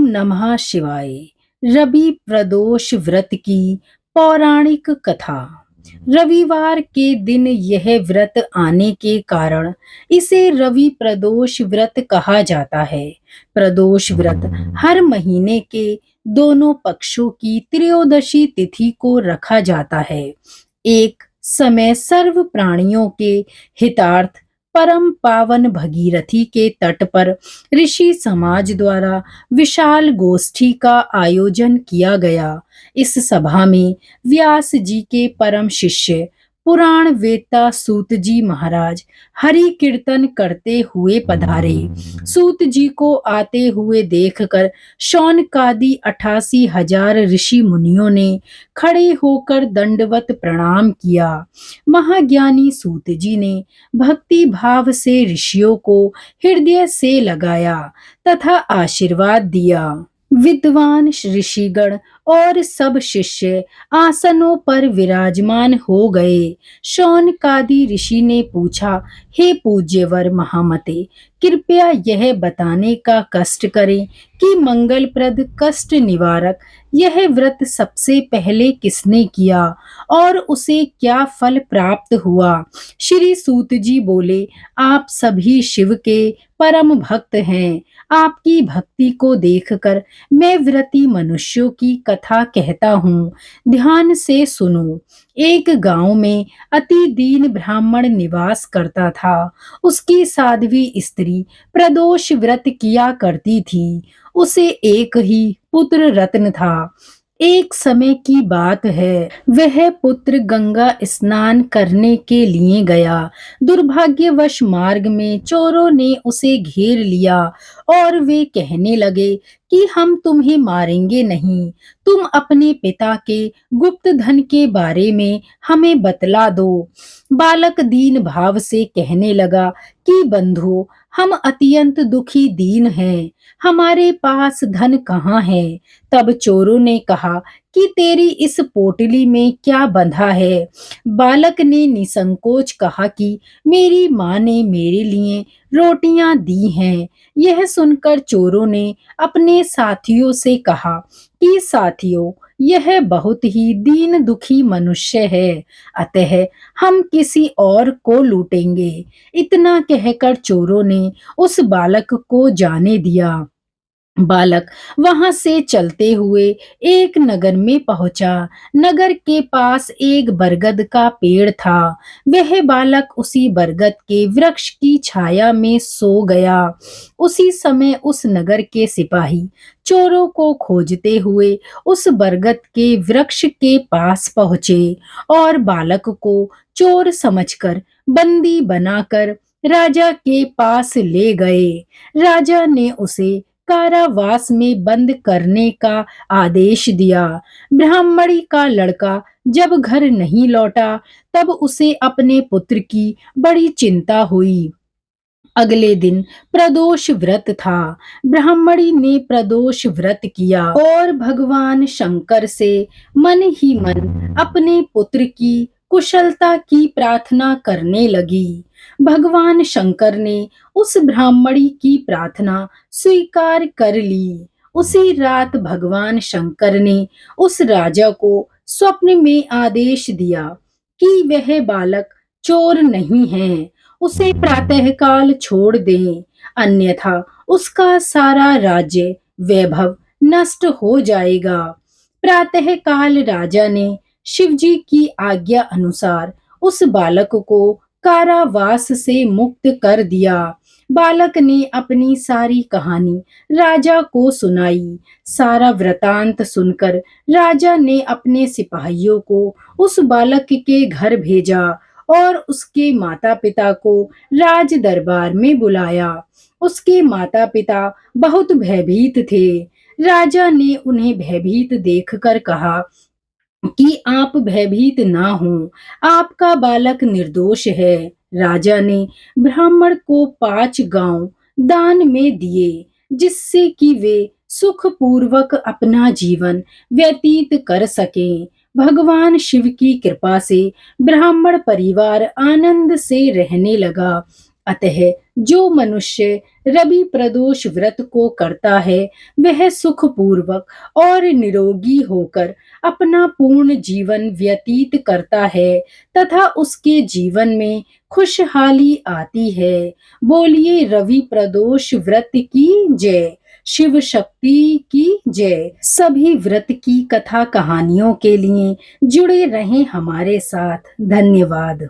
ओम नमः शिवाय। रवि प्रदोष व्रत की पौराणिक कथा। रविवार के दिन यह व्रत आने के कारण इसे रवि प्रदोष व्रत कहा जाता है। प्रदोष व्रत हर महीने के दोनों पक्षों की त्रयोदशी तिथि को रखा जाता है। एक समय सर्व प्राणियों के हितार्थ परम पावन भगीरथी के तट पर ऋषि समाज द्वारा विशाल गोष्ठी का आयोजन किया गया। इस सभा में व्यास जी के परम शिष्य पुराण वेत्ता सूत जी महाराज हरि कीर्तन करते हुए पधारे। सूत जी को आते हुए देखकर शौनकादि 88,000 ऋषि मुनियों ने खड़े होकर दंडवत प्रणाम किया। महाज्ञानी सूत जी ने भक्ति भाव से ऋषियों को हृदय से लगाया तथा आशीर्वाद दिया। विद्वान ऋषिगण और सब शिष्य आसनों पर विराजमान हो गए। शौनकादि ऋषि ने पूछा, हे पूज्यवर महामते, कृपया यह बताने का कष्ट करें कि मंगलप्रद कष्ट निवारक यह व्रत सबसे पहले किसने किया और उसे क्या फल प्राप्त हुआ। श्री सूत जी बोले, आप सभी शिव के परम भक्त हैं। आपकी भक्ति को देखकर मैं व्रती मनुष्यों की कथा कहता हूँ, ध्यान से सुनो। एक गांव में अति दीन ब्राह्मण निवास करता था। उसकी साध्वी स्त्री प्रदोष व्रत किया करती थी। उसे एक ही पुत्र रत्न था। एक समय की बात है, वह पुत्र गंगा स्नान करने के लिए गया। दुर्भाग्यवश मार्ग में चोरों ने उसे घेर लिया और वे कहने लगे कि हम तुम्हें मारेंगे नहीं, तुम अपने पिता के गुप्त धन के बारे में हमें बतला दो। बालक दीन भाव से कहने लगा कि बंधु, हम अत्यंत दुखी दीन हैं, हमारे पास धन कहाँ है। तब चोरों ने कहा कि तेरी इस पोटली में क्या बंधा है। बालक ने निसंकोच कहा कि मेरी माँ ने मेरे लिए रोटियां दी हैं। यह सुनकर चोरों ने अपने साथियों से कहा कि साथियों, यह बहुत ही दीन दुखी मनुष्य है, अतः हम किसी और को लूटेंगे। इतना कहकर चोरों ने उस बालक को जाने दिया। बालक वहां से चलते हुए एक नगर में पहुंचा। नगर के पास एक बरगद का पेड़ था। वह बालक उसी बरगद के वृक्ष की छाया में सो गया। उसी समय उस नगर के सिपाही चोरों को खोजते हुए उस बरगद के वृक्ष के पास पहुंचे और बालक को चोर समझकर बंदी बनाकर राजा के पास ले गए। राजा ने उसे कारावास में बंद करने का आदेश दिया। ब्राह्मणी का लड़का जब घर नहीं लौटा, तब उसे अपने पुत्र की बड़ी चिंता हुई। अगले दिन प्रदोष व्रत था। ब्राह्मणी ने प्रदोष व्रत किया और भगवान शंकर से मन ही मन अपने पुत्र की कुशलता की प्रार्थना करने लगी। भगवान शंकर ने उस ब्राह्मणी की प्रार्थना स्वीकार कर ली। उसी रात भगवान शंकर ने उस राजा को स्वप्न में आदेश दिया कि वह बालक चोर नहीं है, उसे प्रातःकाल छोड़ दें, अन्यथा उसका सारा राज्य वैभव नष्ट हो जाएगा। प्रातःकाल राजा ने शिवजी की आज्ञा अनुसार उस बालक को कारावास से मुक्त कर दिया। बालक ने अपनी सारी कहानी राजा को सुनाई। सारा वृतांत सुनकर राजा ने अपने सिपाहियों को उस बालक के घर भेजा और उसके माता पिता को राज दरबार में बुलाया। उसके माता पिता बहुत भयभीत थे। राजा ने उन्हें भयभीत देखकर कहा कि आप भयभीत ना हो, आपका बालक निर्दोष है। राजा ने ब्राह्मण को 5 गांव दान में दिए, जिससे कि वे सुख पूर्वक अपना जीवन व्यतीत कर सकें। भगवान शिव की कृपा से ब्राह्मण परिवार आनंद से रहने लगा। अतः जो मनुष्य रवि प्रदोष व्रत को करता है वह सुखपूर्वक और निरोगी होकर अपना पूर्ण जीवन व्यतीत करता है तथा उसके जीवन में खुशहाली आती है। बोलिए रवि प्रदोष व्रत की जय, शिव शक्ति की जय। सभी व्रत की कथा कहानियों के लिए जुड़े रहें हमारे साथ। धन्यवाद।